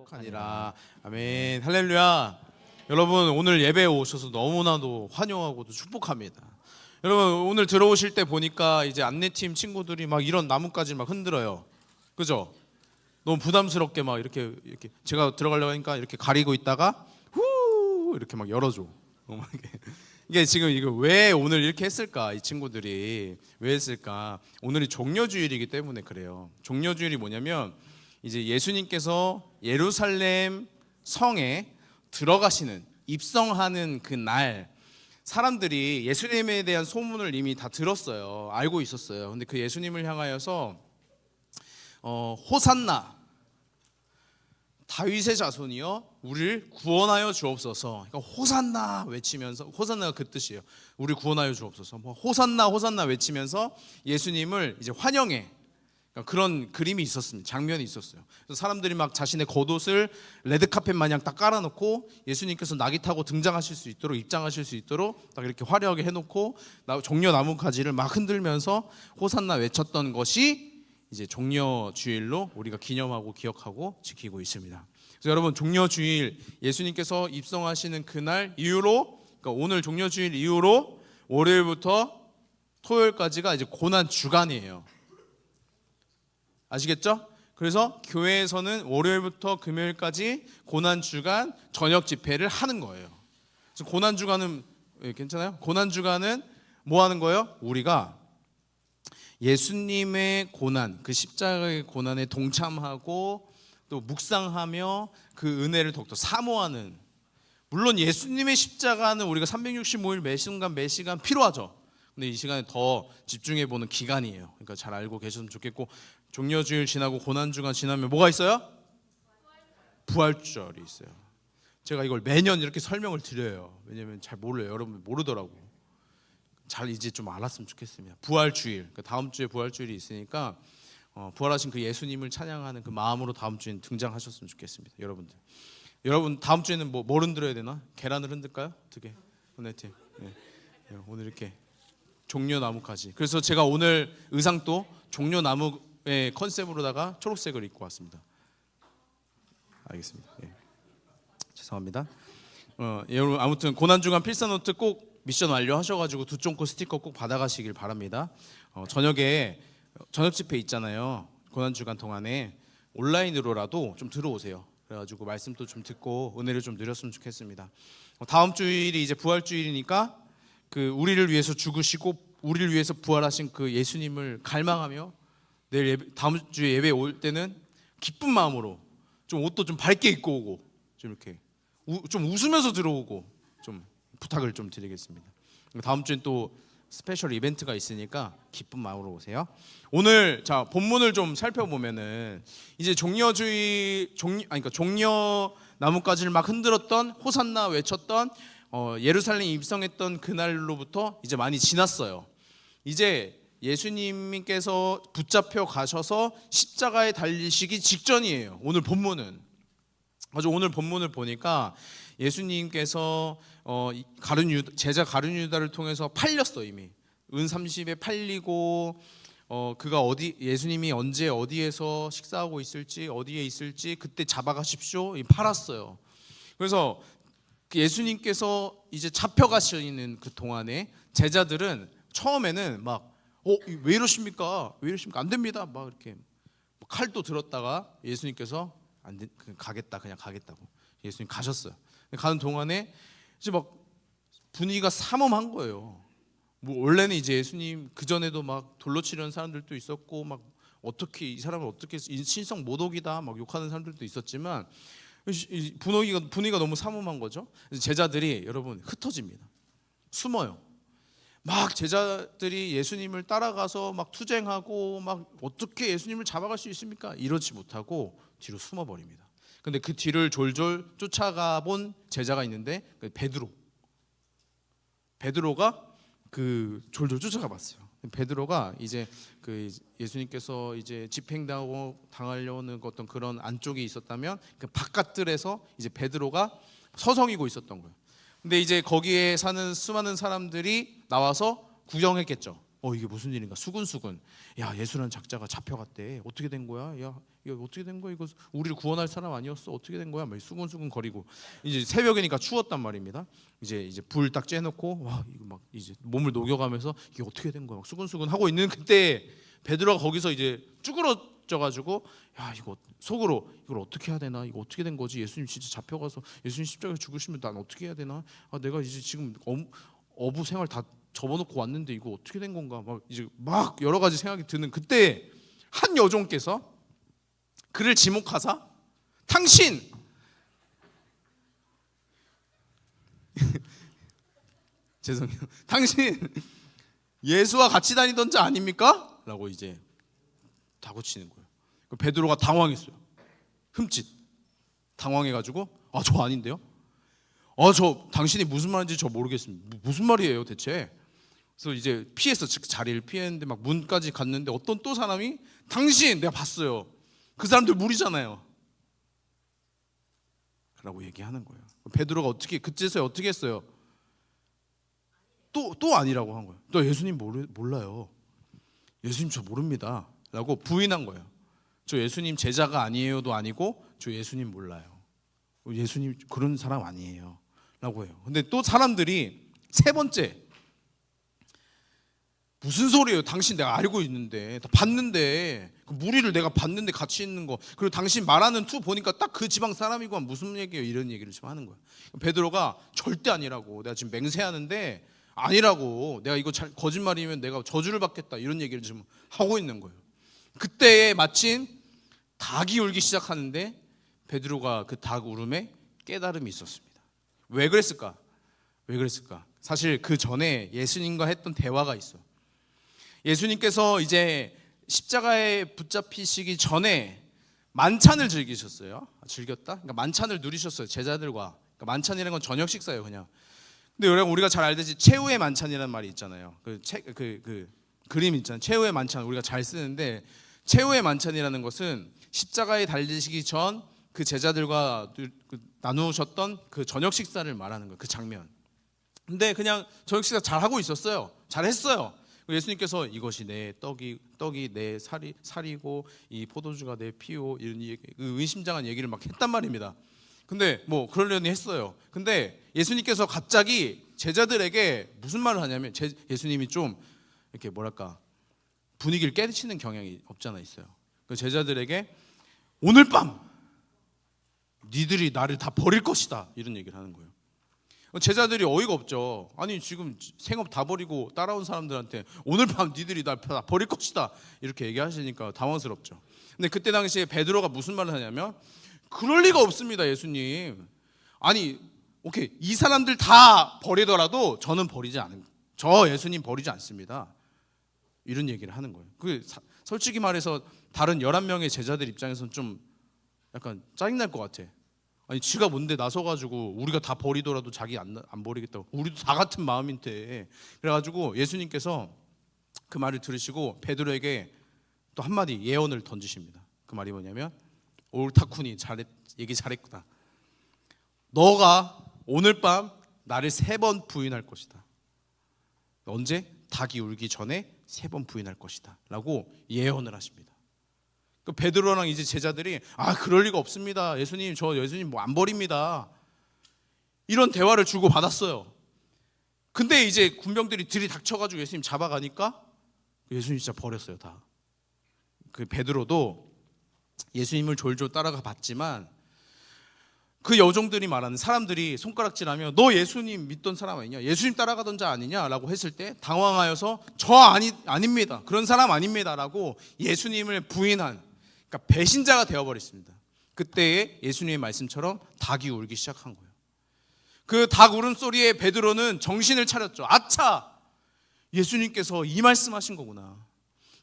행복하니라. 아멘. 할렐루야. 여러분 오늘 예배에 오셔서 너무나도 환영하고도 축복합니다. 여러분 오늘 들어오실 때 보니까 이제 안내팀 친구들이 막 이런 나뭇가지 막 흔들어요. 그죠? 너무 부담스럽게 막 이렇게 제가 들어가려고 하니까 이렇게 가리고 있다가 후 이렇게 막 열어줘. 이게 지금 이거 왜 오늘 이렇게 했을까? 이 친구들이 왜 했을까? 오늘이 종려주일이기 때문에 그래요. 종려주일이 뭐냐면 이제 예수님께서 예루살렘 성에 들어가시는 입성하는 그 날, 사람들이 예수님에 대한 소문을 이미 다 들었어요. 알고 있었어요. 근데 그 예수님을 향하여서 호산나 다윗의 자손이여 우리를 구원하여 주옵소서. 그러니까 호산나 외치면서, 호산나가 그 뜻이에요. 우리 구원하여 주옵소서. 호산나 호산나 외치면서 예수님을 이제 환영해. 그러니까 그런 그림이 있었습니다. 장면이 있었어요. 그래서 사람들이 막 자신의 겉옷을 레드카펫 마냥 딱 깔아놓고 예수님께서 낙이 타고 등장하실 수 있도록, 입장하실 수 있도록 딱 이렇게 화려하게 해놓고 종려 나뭇가지를 막 흔들면서 호산나 외쳤던 것이 이제 종려주일로 우리가 기념하고 기억하고 지키고 있습니다. 그래서 여러분 종려주일, 예수님께서 입성하시는 그날 이후로, 그러니까 오늘 종려주일 이후로 월요일부터 토요일까지가 이제 고난 주간이에요. 아시겠죠? 그래서 교회에서는 월요일부터 금요일까지 고난 주간 저녁 집회를 하는 거예요. 그래서 고난 주간은 괜찮아요? 고난 주간은 뭐 하는 거예요? 우리가 예수님의 고난, 그 십자가의 고난에 동참하고 또 묵상하며 그 은혜를 더욱더 사모하는, 물론 예수님의 십자가는 우리가 365일 매 순간 매 시간 필요하죠. 근데 이 시간에 더 집중해보는 기간이에요. 그러니까 잘 알고 계셨으면 좋겠고, 종려주일 지나고 고난주간 지나면 뭐가 있어요? 부활절이 있어요. 제가 이걸 매년 이렇게 설명을 드려요. 왜냐면 잘 몰라요. 여러분 모르더라고. 잘 이제 좀 알았으면 좋겠습니다. 부활주일, 다음 주에 부활주일이 있으니까 부활하신 그 예수님을 찬양하는 그 마음으로 다음 주에는 등장하셨으면 좋겠습니다. 여러분들. 여러분 다음 주에는 뭘 흔들어야 되나? 계란을 흔들까요? 어떻게? 오늘팀. 네. 오늘 이렇게 종려나무까지. 그래서 제가 오늘 의상도 종려나무의 컨셉으로다가 초록색을 입고 왔습니다. 알겠습니다. 예. 죄송합니다. 여러분 아무튼 고난주간 필사노트 꼭 미션 완료하셔가지고 두쫑코 스티커 꼭 받아가시길 바랍니다. 저녁에 저녁 집회 있잖아요. 고난주간 동안에 온라인으로라도 좀 들어오세요. 그래가지고 말씀도 좀 듣고 은혜를 좀 누렸으면 좋겠습니다. 다음 주일이 이제 부활주일이니까 그 우리를 위해서 죽으시고 우리를 위해서 부활하신 그 예수님을 갈망하며 내일 다음 주에 예배 올 때는 기쁜 마음으로 좀 옷도 좀 밝게 입고 오고 좀 이렇게 좀 웃으면서 들어오고 좀 부탁을 좀 드리겠습니다. 다음 주엔 또 스페셜 이벤트가 있으니까 기쁜 마음으로 오세요. 오늘 자 본문을 좀 살펴보면은 이제 종려주의 그러니까 종려 나뭇가지를 막 흔들었던, 호산나 외쳤던, 예루살렘 입성했던 그날로부터 이제 많이 지났어요. 이제 예수님께서 붙잡혀 가셔서 십자가에 달리시기 직전이에요. 오늘 본문은. 아주 오늘 본문을 보니까 예수님께서 제자 가룟 유다를 통해서 팔렸어. 이미 은 30에 팔리고 그가 예수님이 언제 어디에서 식사하고 있을지, 어디에 있을지 그때 잡아가십시오. 팔았어요. 그래서 예수님께서 이제 잡혀가시는 그 동안에 제자들은 처음에는 막 왜 이러십니까? 왜 이러십니까? 안 됩니다. 막 이렇게 칼도 들었다가 예수님께서 안 돼, 가겠다, 그냥 가겠다고 예수님 가셨어요. 가는 동안에 이제 막 분위기가 삼엄한 거예요. 뭐 원래는 이제 예수님 그 전에도 막 돌로 치려는 사람들도 있었고, 막 어떻게 이 사람을 어떻게 신성 모독이다 막 욕하는 사람들도 있었지만 분위기가 너무 삼엄한 거죠. 그래서 제자들이 여러분 흩어집니다. 숨어요. 막 제자들이 예수님을 따라가서 막 투쟁하고 막 어떻게 예수님을 잡아갈 수 있습니까? 이러지 못하고 뒤로 숨어버립니다. 근데 그 뒤를 졸졸 쫓아가 본 제자가 있는데 베드로가 그 졸졸 쫓아가 봤어요. 베드로가 이제 그 예수님께서 이제 당하려는 어떤 그런 안쪽에 있었다면 그 바깥들에서 이제 베드로가 서성이고 있었던 거예요. 근데 이제 거기에 사는 수많은 사람들이 나와서 구경했겠죠. 이게 무슨 일인가 수근수근. 야, 예수라는 작자가 잡혀갔대. 어떻게 된 거야? 야, 이거 어떻게 된 거야? 이거 우리를 구원할 사람 아니었어? 어떻게 된 거야? 막 수근수근 거리고. 이제 새벽이니까 추웠단 말입니다. 이제 불 딱 쬐놓고 와, 이거 막 이제 몸을 녹여가면서 이게 어떻게 된 거야? 막 수근수근 하고 있는 그때 베드로가 거기서 이제 쭈그러져 가지고 야, 이거 속으로 이걸 어떻게 해야 되나? 이거 어떻게 된 거지? 예수님 진짜 잡혀가서 예수님 십자가에 죽으시면 난 어떻게 해야 되나? 아, 내가 이제 지금 어부 생활 다 접어놓고 왔는데 이거 어떻게 된 건가? 막 이제 막 여러 가지 생각이 드는 그때 한 여종께서 그를 지목하사 당신 죄송해요. 당신 예수와 같이 다니던 자 아닙니까? 라고 이제 다그치는 거예요. 베드로가 당황했어요. 흠칫 당황해가지고 저 아닌데요? 저 당신이 무슨 말인지 저 모르겠습니다. 무슨 말이에요 대체? 그래서 이제 피했어. 자리를 피했는데 막 문까지 갔는데 어떤 또 사람이 당신 내가 봤어요. 그 사람들 무리잖아요. 라고 얘기하는 거예요. 베드로가 그제서야 어떻게 했어요? 또 아니라고 한 거예요. 너 예수님 몰라요. 예수님 저 모릅니다. 라고 부인한 거예요. 저 예수님 제자가 아니에요도 아니고 저 예수님 몰라요. 예수님 그런 사람 아니에요. 라고 해요. 근데 또 사람들이 세 번째 무슨 소리예요? 당신 내가 알고 있는데 봤는데 그 무리를 내가 봤는데 같이 있는 거 그리고 당신 말하는 투 보니까 딱 그 지방 사람이고 무슨 얘기예요? 이런 얘기를 지금 하는 거예요. 베드로가 절대 아니라고 내가 지금 맹세하는데 아니라고 내가 이거 거짓말이면 내가 저주를 받겠다 이런 얘기를 지금 하고 있는 거예요. 그때에 마침 닭이 울기 시작하는데 베드로가 그 닭 울음에 깨달음이 있었습니다. 왜 그랬을까? 사실 그 전에 예수님과 했던 대화가 있어요. 예수님께서 이제 십자가에 붙잡히시기 전에 만찬을 즐기셨어요. 즐겼다? 그러니까 만찬을 누리셨어요. 제자들과. 그러니까 만찬이라는 건 저녁 식사예요, 그냥. 근데 여러분 우리가 잘 알듯이 최후의 만찬이라는 말이 있잖아요. 그 그림 있잖아요. 최후의 만찬 우리가 잘 쓰는데 최후의 만찬이라는 것은 십자가에 달리시기 전 그 제자들과 나누셨던 그 저녁 식사를 말하는 거예요. 그 장면. 근데 그냥 저녁 식사 잘 하고 있었어요. 잘 했어요. 예수님께서 이것이 내 떡이 내 살이고 이 포도주가 내 피요 이런 의심장한 얘기를 막 했단 말입니다. 근데 뭐 그러려니 했어요. 근데 예수님께서 갑자기 제자들에게 무슨 말을 하냐면 예수님이 좀 이렇게 뭐랄까 분위기를 깨치는 경향이 없잖아 있어요. 그 제자들에게 오늘 밤 니들이 나를 다 버릴 것이다 이런 얘기를 하는 거예요. 제자들이 어이가 없죠. 아니 지금 생업 다 버리고 따라온 사람들한테 오늘 밤 니들이 날 다 버릴 것이다 이렇게 얘기하시니까 당황스럽죠. 근데 그때 당시에 베드로가 무슨 말을 하냐면 그럴 리가 없습니다 예수님. 아니 오케이 이 사람들 다 버리더라도 저는 저 예수님 버리지 않습니다. 이런 얘기를 하는 거예요. 솔직히 말해서 다른 11명의 제자들 입장에서는 좀 약간 짜증날 것 같아. 아니 지가 뭔데 나서가지고 우리가 다 버리더라도 자기 안 버리겠다고. 우리도 다 같은 마음인데. 그래가지고 예수님께서 그 말을 들으시고 베드로에게 또 한마디 예언을 던지십니다. 그 말이 뭐냐면 옳다쿠니 얘기 잘했구나. 너가 오늘 밤 나를 3번 부인할 것이다. 언제? 닭이 울기 전에 3번 부인할 것이다 라고 예언을 하십니다. 그 베드로랑 이제 제자들이 그럴 리가 없습니다. 예수님 뭐 안 버립니다. 이런 대화를 주고 받았어요. 근데 이제 군병들이 들이닥쳐가지고 예수님 잡아가니까 예수님 진짜 버렸어요 다. 그 베드로도 예수님을 졸졸 따라가 봤지만 그 여종들이 말하는 사람들이 손가락질하며 너 예수님 믿던 사람 아니냐? 예수님 따라가던 자 아니냐라고 했을 때 당황하여서 아닙니다. 그런 사람 아닙니다라고 예수님을 부인한 그러니까 배신자가 되어버렸습니다. 그때에 예수님의 말씀처럼 닭이 울기 시작한 거예요. 그 닭 울음소리에 베드로는 정신을 차렸죠. 아차! 예수님께서 이 말씀하신 거구나.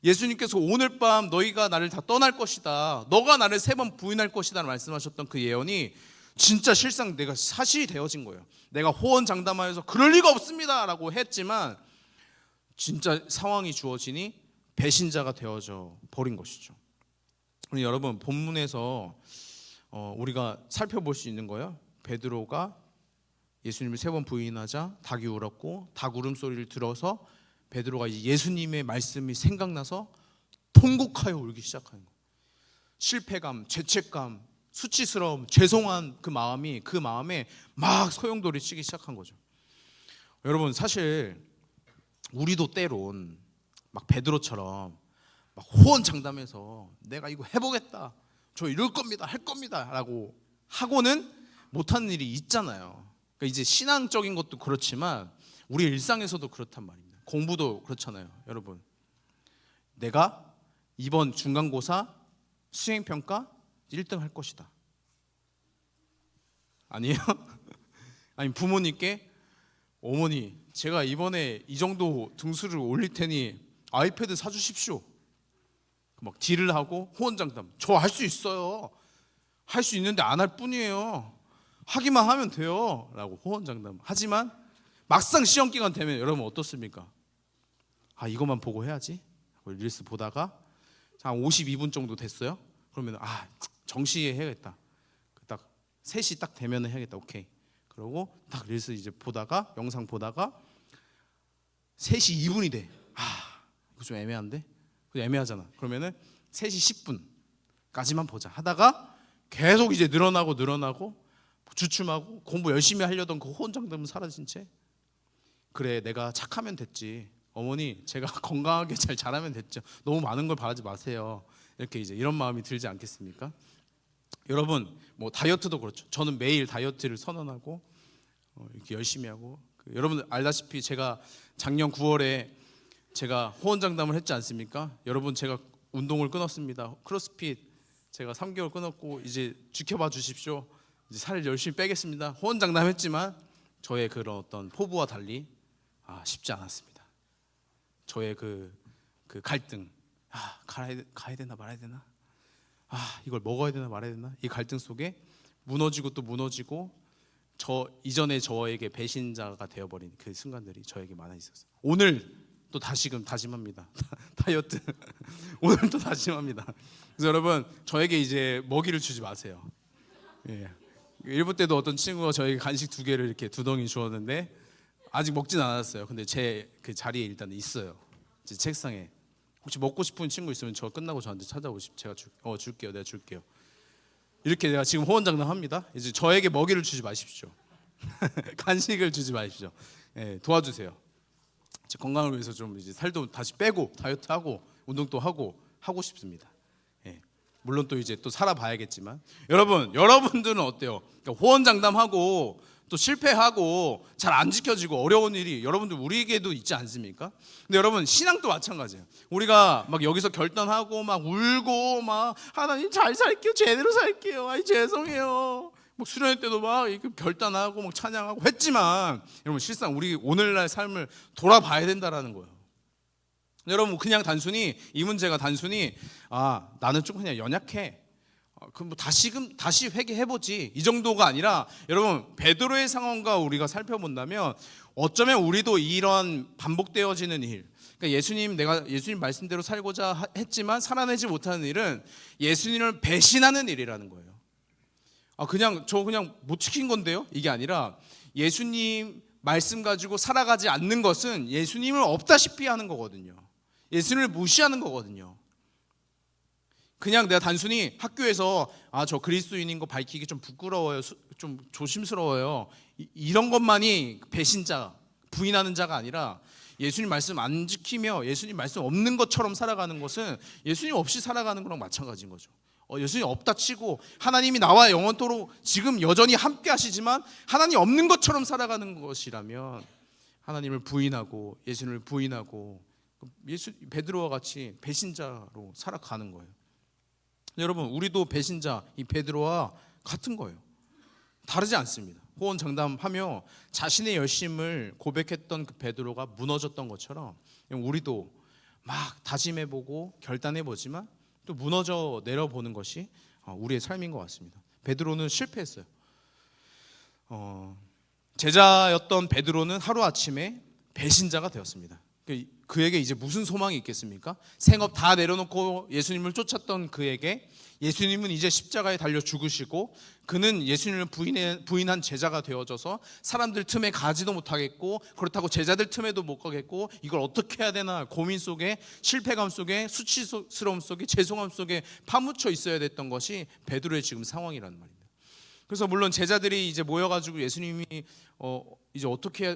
예수님께서 오늘 밤 너희가 나를 다 떠날 것이다. 너가 나를 3번 부인할 것이다 말씀하셨던 그 예언이 진짜 실상 내가 사실이 되어진 거예요. 내가 호언장담하여서 그럴 리가 없습니다 라고 했지만 진짜 상황이 주어지니 배신자가 되어져 버린 것이죠. 우리 여러분 본문에서 우리가 살펴볼 수 있는 거예요. 베드로가 예수님을 3번 부인하자 닭이 울었고 닭 울음소리를 들어서 베드로가 예수님의 말씀이 생각나서 통곡하여 울기 시작하는 거예요. 실패감, 죄책감, 수치스러움, 죄송한 그 마음에 막 소용돌이 치기 시작한 거죠. 여러분, 사실 우리도 때론 막 베드로처럼 막 호언장담해서 내가 이거 해보겠다, 저 이럴 겁니다, 할 겁니다 라고 하고는 못하는 일이 있잖아요. 그러니까 이제 신앙적인 것도 그렇지만 우리 일상에서도 그렇단 말입니다. 공부도 그렇잖아요. 여러분, 내가 이번 중간고사 수행평가 1등 할 것이다. 아니에요? 아니, 부모님께 어머니, 제가 이번에 이 정도 등수를 올릴 테니 아이패드 사주십시오. 막 딜을 하고 호언장담, 저 할 수 있어요, 할 수 있는데 안 할 뿐이에요, 하기만 하면 돼요 라고 호언장담. 하지만 막상 시험기간 되면 여러분 어떻습니까? 아, 이것만 보고 해야지 릴스 보다가 한 52분 정도 됐어요. 그러면 정시에 해야겠다, 딱 3시 딱 되면 해야겠다, 오케이. 그러고 딱 릴스 이제 보다가, 영상 보다가 3시 2분이 돼. 이거 좀 애매한데? 애매하잖아. 그러면은 3시 10분까지만 보자 하다가 계속 이제 늘어나고 주춤하고 공부 열심히 하려던 그 호언장담은 사라진 채, 그래 내가 착하면 됐지, 어머니 제가 건강하게 잘 자라면 됐죠, 너무 많은 걸 바라지 마세요, 이렇게 이제 이런 마음이 들지 않겠습니까? 여러분, 뭐 다이어트도 그렇죠. 저는 매일 다이어트를 선언하고 이렇게 열심히 하고, 여러분들 알다시피 제가 작년 9월에 제가 호언장담을 했지 않습니까? 여러분, 제가 운동을 끊었습니다. 크로스핏 제가 3개월 끊었고 이제 지켜봐 주십시오, 이제 살을 열심히 빼겠습니다, 호언장담했지만 저의 그런 어떤 포부와 달리 쉽지 않았습니다. 저의 그 갈등, 가야 되나 말아야 되나, 이걸 먹어야 되나 말아야 되나, 이 갈등 속에 무너지고 또 무너지고, 이전에 저에게 배신자가 되어버린 그 순간들이 저에게 많아 있었어요. 오늘 또 다시금 다짐합니다. 다이어트 오늘 또 다짐합니다. 그래서 여러분, 저에게 이제 먹이를 주지 마세요. 예. 일부 때도 어떤 친구가 저에게 간식 2개를 이렇게 2덩이 주었는데 아직 먹진 않았어요. 근데 제 그 자리에 일단 있어요, 제 책상에. 혹시 먹고 싶은 친구 있으면 저 끝나고 저한테 찾아오시면 제가 줄게요, 내가 줄게요. 이렇게 내가 지금 호언장담합니다. 이제 저에게 먹이를 주지 마십시오. 간식을 주지 마십시오. 예, 도와주세요. 제 건강을 위해서 좀 이제 살도 다시 빼고 다이어트하고 운동도 하고 싶습니다. 예, 물론 또 이제 또 살아봐야겠지만, 여러분들은 어때요? 그러니까 호언장담하고 또 실패하고 잘 안 지켜지고 어려운 일이 여러분들 우리에게도 있지 않습니까? 근데 여러분, 신앙도 마찬가지예요. 우리가 막 여기서 결단하고 막 울고 막 하나님 잘 살게요, 제대로 살게요, 죄송해요, 뭐 수련회 때도 막 이렇게 결단하고 막 찬양하고 했지만, 여러분 실상 우리 오늘날 삶을 돌아봐야 된다라는 거예요. 여러분, 그냥 단순히 이 문제가 단순히 나는 좀 그냥 연약해, 그럼 뭐 다시 회개해보지, 이 정도가 아니라, 여러분 베드로의 상황과 우리가 살펴본다면 어쩌면 우리도 이런 반복되어지는 일, 그러니까 내가 예수님 말씀대로 살고자 했지만 살아내지 못하는 일은 예수님을 배신하는 일이라는 거예요. 저 그냥 못 지킨 건데요, 이게 아니라 예수님 말씀 가지고 살아가지 않는 것은 예수님을 없다시피 하는 거거든요. 예수님을 무시하는 거거든요. 그냥 내가 단순히 학교에서 저 그리스도인인 거 밝히기 좀 부끄러워요, 좀 조심스러워요, 이런 것만이 배신자, 부인하는 자가 아니라, 예수님 말씀 안 지키며 예수님 말씀 없는 것처럼 살아가는 것은 예수님 없이 살아가는 거랑 마찬가지인 거죠. 예수님 없다 치고 하나님이 나와 영원토록 지금 여전히 함께 하시지만 하나님 없는 것처럼 살아가는 것이라면 하나님을 부인하고 예수님을 부인하고 베드로와 같이 배신자로 살아가는 거예요. 여러분, 우리도 배신자, 이 베드로와 같은 거예요. 다르지 않습니다. 호언장담하며 자신의 열심을 고백했던 그 베드로가 무너졌던 것처럼 우리도 막 다짐해보고 결단해보지만 또 무너져 내려보는 것이 우리의 삶인 것 같습니다. 베드로는 실패했어요. 제자였던 베드로는 하루아침에 배신자가 되었습니다. 그에게 이제 무슨 소망이 있겠습니까? 생업 다 내려놓고 예수님을 쫓았던 그에게 예수님은 이제 십자가에 달려 죽으시고 그는 예수님을 부인한 제자가 되어져서 사람들 틈에 가지도 못하겠고 그렇다고 제자들 틈에도 못 가겠고 이걸 어떻게 해야 되나 고민 속에 실패감 속에 수치스러움 속에 죄송함 속에 파묻혀 있어야 됐던 것이 베드로의 지금 상황이라는 말입니다. 그래서 물론 제자들이 이제 모여가지고 예수님이 이제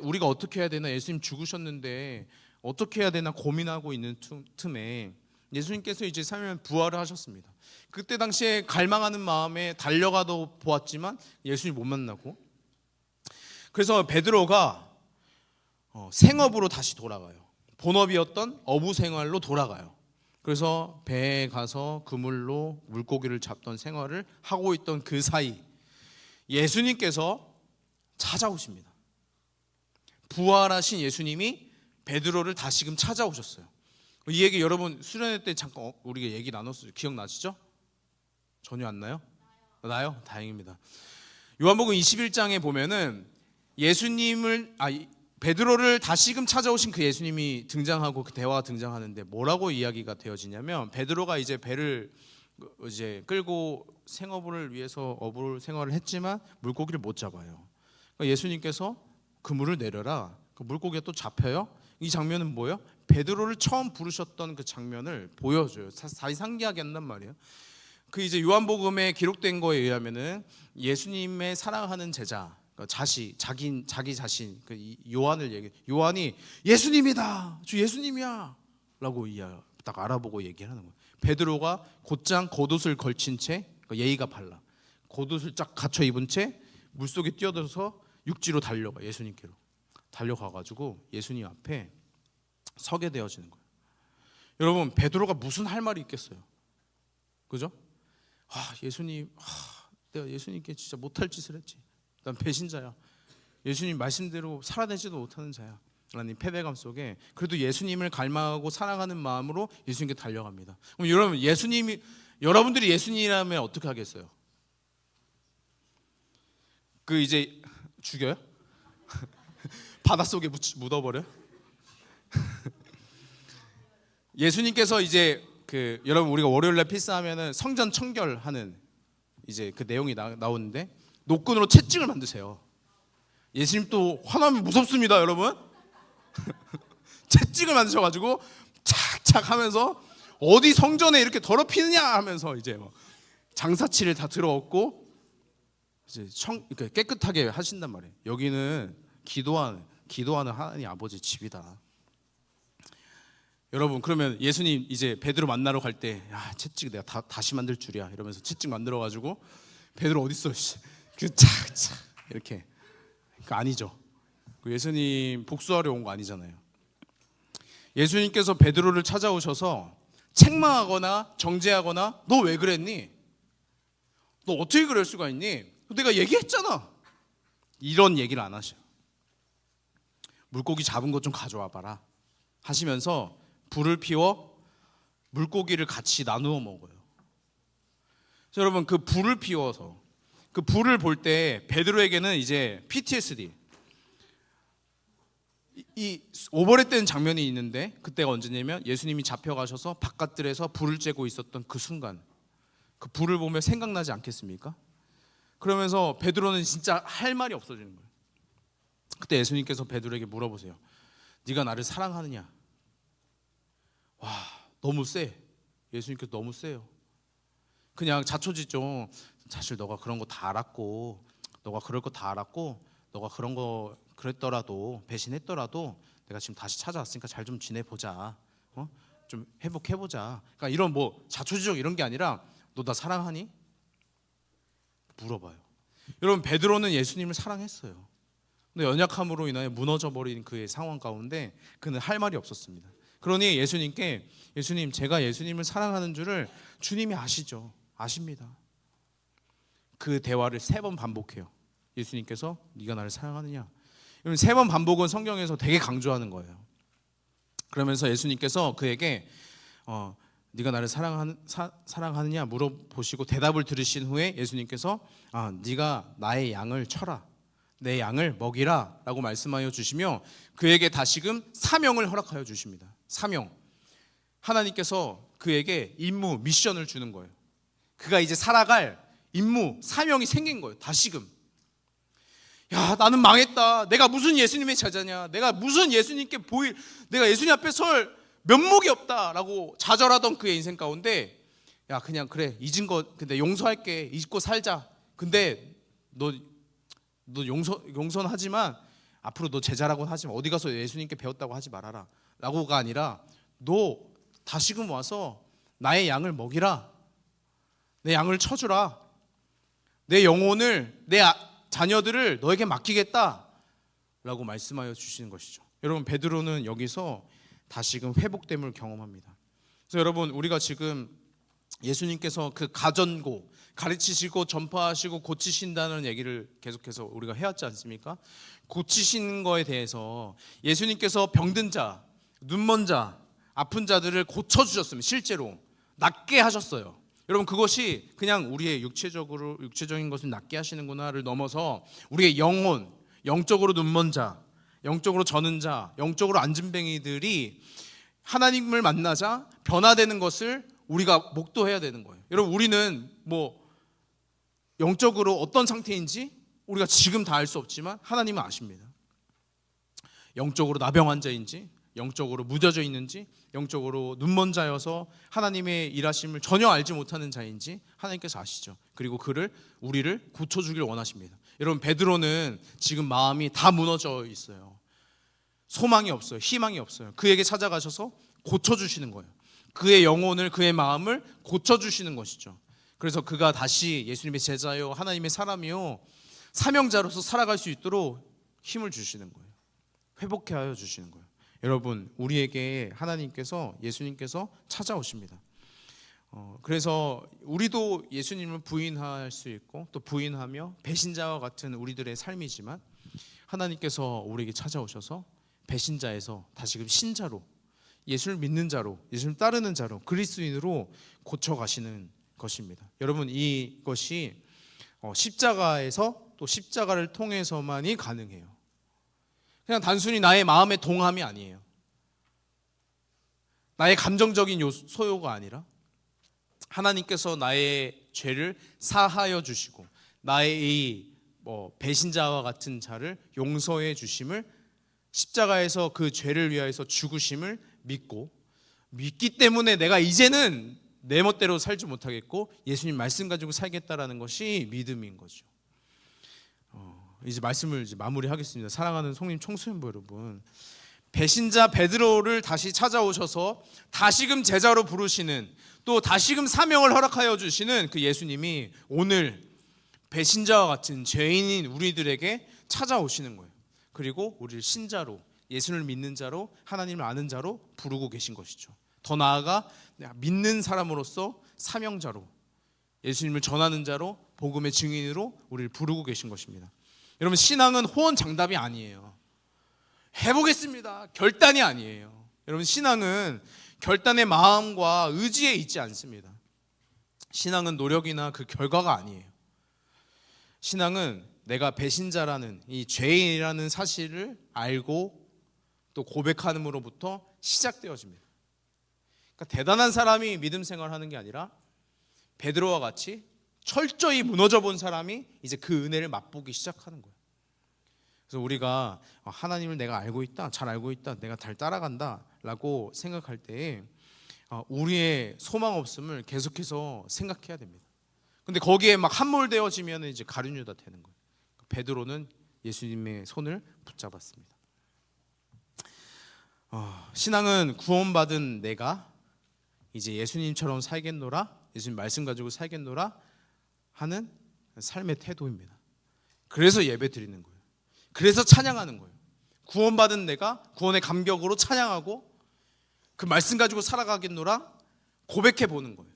우리가 어떻게 해야 되나, 예수님 죽으셨는데 어떻게 해야 되나 고민하고 있는 틈에 예수님께서 이제 3일 부활을 하셨습니다. 그때 당시에 갈망하는 마음에 달려가도 보았지만 예수님 못 만나고, 그래서 베드로가 생업으로 다시 돌아가요. 본업이었던 어부 생활로 돌아가요. 그래서 배에 가서 그물로 물고기를 잡던 생활을 하고 있던 그 사이 예수님께서 찾아오십니다. 부활하신 예수님이 베드로를 다시금 찾아오셨어요. 이 얘기 여러분 수련회 때 잠깐 우리가 얘기 나눴어요. 기억나시죠? 전혀 안 나요? 나요? 다행입니다. 요한복음 21장에 보면은 베드로를 다시금 찾아오신 그 예수님이 등장하고 그 대화가 등장하는데 뭐라고 이야기가 되어지냐면, 베드로가 이제 배를 이제 끌고 생업을 위해서 어부 생활을 했지만 물고기를 못 잡아요. 그러니까 예수님께서 그물을 내려라. 그 물고기가 또 잡혀요. 이 장면은 뭐예요? 베드로를 처음 부르셨던 그 장면을 보여줘요. 다시 상기하게 한단 말이에요. 그 이제 요한복음에 기록된 거에 의하면은 예수님의 사랑하는 제자, 자기 자신, 그 요한이 예수님이다, 주 예수님이야라고 딱 알아보고 얘기하는 거예요. 베드로가 곧장 겉옷을 걸친 채, 예의가 발라 겉옷을 쫙 갖춰 입은 채 물속에 뛰어들어서 육지로 달려가, 예수님께로 달려가가지고 예수님 앞에 서게 되어지는 거예요. 여러분, 베드로가 무슨 할 말이 있겠어요? 그죠? 예수님, 내가 예수님께 진짜 못할 짓을 했지. 난 배신자야. 예수님 말씀대로 살아내지도 못하는 자야 라는 패배감 속에 그래도 예수님을 갈망하고 사랑하는 마음으로 예수님께 달려갑니다. 그럼 여러분들이 예수님이라면 어떻게 하겠어요? 그 이제 죽여요? 바닷속에 묻어버려요? 예수님께서 이제 여러분, 우리가 월요일날 필사하면은 성전 청결하는 이제 그 내용이 나오는데 노끈으로 채찍을 만드세요. 예수님 또 화나면 무섭습니다, 여러분. 채찍을 만드셔가지고 착착 하면서 어디 성전에 이렇게 더럽히느냐 하면서 이제 장사치를 다 들어엎고 이제 이렇게 깨끗하게 하신단 말이에요. 여기는 기도하는 하나님 아버지 집이다. 여러분, 그러면 예수님 이제 베드로 만나러 갈 때 채찍 내가 다시 만들 줄이야 이러면서 채찍 만들어 가지고 베드로 어딨어 그 착착 이렇게, 그 아니죠. 예수님 복수하러 온 거 아니잖아요. 예수님께서 베드로를 찾아오셔서 책망하거나 정죄하거나 너 왜 그랬니? 너 어떻게 그럴 수가 있니? 내가 얘기했잖아. 이런 얘기를 안 하셔요. 물고기 잡은 것 좀 가져와 봐라 하시면서 불을 피워 물고기를 같이 나누어 먹어요. 여러분, 그 불을 피워서 그 불을 볼 때 베드로에게는 이제 PTSD, 이 오버랩된 장면이 있는데, 그때가 언제냐면 예수님이 잡혀가셔서 바깥들에서 불을 쬐고 있었던 그 순간, 그 불을 보면 생각나지 않겠습니까? 그러면서 베드로는 진짜 할 말이 없어지는 거예요. 그때 예수님께서 베드로에게 물어보세요. 네가 나를 사랑하느냐? 와, 너무 세. 예수님께서 너무 세요. 그냥 자초지종, 사실 너가 그런 거 다 알았고, 너가 그럴 거 다 알았고, 너가 그런 거 그랬더라도, 배신했더라도 내가 지금 다시 찾아왔으니까 잘 좀 지내보자, 좀 회복해보자. 그러니까 이런 자초지종 이런 게 아니라 너 나 사랑하니? 물어봐요. 여러분, 베드로는 예수님을 사랑했어요. 근데 연약함으로 인하여 무너져버린 그의 상황 가운데 그는 할 말이 없었습니다. 그러니 예수님께, 예수님, 제가 예수님을 사랑하는 줄을 주님이 아시죠? 아십니다. 그 대화를 3번 반복해요. 예수님께서 네가 나를 사랑하느냐? 3번 반복은 성경에서 되게 강조하는 거예요. 그러면서 예수님께서 그에게 네가 나를 사랑하느냐 물어보시고 대답을 들으신 후에 예수님께서 네가 나의 양을 쳐라, 내 양을 먹이라 라고 말씀하여 주시며 그에게 다시금 사명을 허락하여 주십니다. 사명, 하나님께서 그에게 임무, 미션을 주는 거예요. 그가 이제 살아갈 임무, 사명이 생긴 거예요. 다시금. 야, 나는 망했다. 내가 무슨 예수님의 제자냐. 내가 무슨 예수님께 내가 예수님 앞에 설 면목이 없다라고 좌절하던 그의 인생 가운데, 야, 그냥 그래, 잊은 거 근데 용서할게. 잊고 살자. 근데 너 용서는 하지만 앞으로 너 제자라고는 하지만 어디 가서 예수님께 배웠다고 하지 말아라 라고가 아니라, 너 다시금 와서 나의 양을 먹이라. 내 양을 쳐주라. 내 영혼을, 내 자녀들을 너에게 맡기겠다 라고 말씀하여 주시는 것이죠. 여러분, 베드로는 여기서 다시금 회복됨을 경험합니다. 그래서 여러분, 우리가 지금 예수님께서 그 가전고, 가르치시고 전파하시고 고치신다는 얘기를 계속해서 우리가 해왔지 않습니까? 고치신 거에 대해서 예수님께서 병든 자, 눈먼 자, 아픈 자들을 고쳐주셨습니다. 실제로 낫게 하셨어요. 여러분, 그것이 그냥 우리의 육체적인 것을 낫게 하시는구나를 넘어서 우리의 영혼, 영적으로 눈먼 자, 영적으로 저는 자, 영적으로 앉은뱅이들이 하나님을 만나자 변화되는 것을 우리가 목도해야 되는 거예요. 여러분, 우리는 영적으로 어떤 상태인지 우리가 지금 다 알 수 없지만 하나님은 아십니다. 영적으로 나병 자인지, 영적으로 무뎌져 있는지, 영적으로 눈먼 자여서 하나님의 일하심을 전혀 알지 못하는 자인지 하나님께서 아시죠. 그리고 우리를 고쳐주길 원하십니다. 여러분, 베드로는 지금 마음이 다 무너져 있어요. 소망이 없어요. 희망이 없어요. 그에게 찾아가셔서 고쳐주시는 거예요. 그의 영혼을, 그의 마음을 고쳐주시는 것이죠. 그래서 그가 다시 예수님의 제자요, 하나님의 사람이요, 사명자로서 살아갈 수 있도록 힘을 주시는 거예요. 회복해 하여 주시는 거예요. 여러분, 우리에게 하나님께서, 예수님께서 찾아오십니다. 그래서 우리도 예수님을 부인할 수 있고 또 부인하며 배신자와 같은 우리들의 삶이지만, 하나님께서 우리에게 찾아오셔서 배신자에서 다시금 신자로, 예수를 믿는 자로, 예수를 따르는 자로, 그리스도인으로 고쳐가시는 것입니다. 여러분, 이것이 십자가에서, 또 십자가를 통해서만이 가능해요. 그냥 단순히 나의 마음의 동함이 아니에요. 나의 감정적인 소요가 아니라 하나님께서 나의 죄를 사하여 주시고 나의 이 배신자와 같은 자를 용서해 주심을, 십자가에서 그 죄를 위하여서 죽으심을 믿기 때문에 내가 이제는 내 멋대로 살지 못하겠고 예수님 말씀 가지고 살겠다라는 것이 믿음인 거죠. 이제 말씀을 마무리하겠습니다. 사랑하는 성림 청소년부 여러분, 배신자 베드로를 다시 찾아오셔서 다시금 제자로 부르시는, 또 다시금 사명을 허락하여 주시는 그 예수님이 오늘 배신자와 같은 죄인인 우리들에게 찾아오시는 거예요. 그리고 우리를 신자로, 예수를 믿는 자로, 하나님을 아는 자로 부르고 계신 것이죠. 더 나아가 믿는 사람으로서 사명자로, 예수님을 전하는 자로, 복음의 증인으로 우리를 부르고 계신 것입니다. 여러분, 신앙은 호언장답이 아니에요. 해보겠습니다, 결단이 아니에요. 여러분, 신앙은 결단의 마음과 의지에 있지 않습니다. 신앙은 노력이나 그 결과가 아니에요. 신앙은 내가 배신자라는, 이 죄인이라는 사실을 알고 또 고백함으로부터 시작되어집니다. 그러니까 대단한 사람이 믿음 생활하는 게 아니라 베드로와 같이 철저히 무너져 본 사람이 이제 그 은혜를 맛보기 시작하는 거예요. 그래서 우리가 하나님을 내가 알고 있다, 잘 알고 있다, 내가 잘 따라간다 라고 생각할 때 우리의 소망 없음을 계속해서 생각해야 됩니다. 근데 거기에 막 함몰되어지면 이제 가룟유다 되는 거예요. 베드로는 예수님의 손을 붙잡았습니다. 신앙은 구원받은 내가 이제 예수님처럼 살겠노라, 예수님 말씀 가지고 살겠노라 하는 삶의 태도입니다. 그래서 예배 드리는 거예요. 그래서 찬양하는 거예요. 구원받은 내가 구원의 감격으로 찬양하고 그 말씀 가지고 살아가겠노라 고백해 보는 거예요.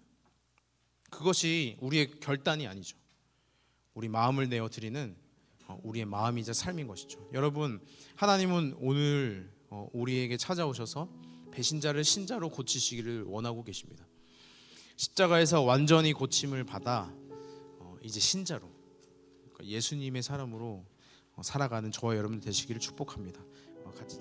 그것이 우리의 결단이 아니죠. 우리 마음을 내어 드리는 우리의 마음이자 삶인 것이죠. 여러분, 하나님은 오늘 우리에게 찾아오셔서 배신자를 신자로 고치시기를 원하고 계십니다. 십자가에서 완전히 고침을 받아 이제 신자로, 예수님의 사람으로 살아가는 저와 여러분 되시기를 축복합니다. 같이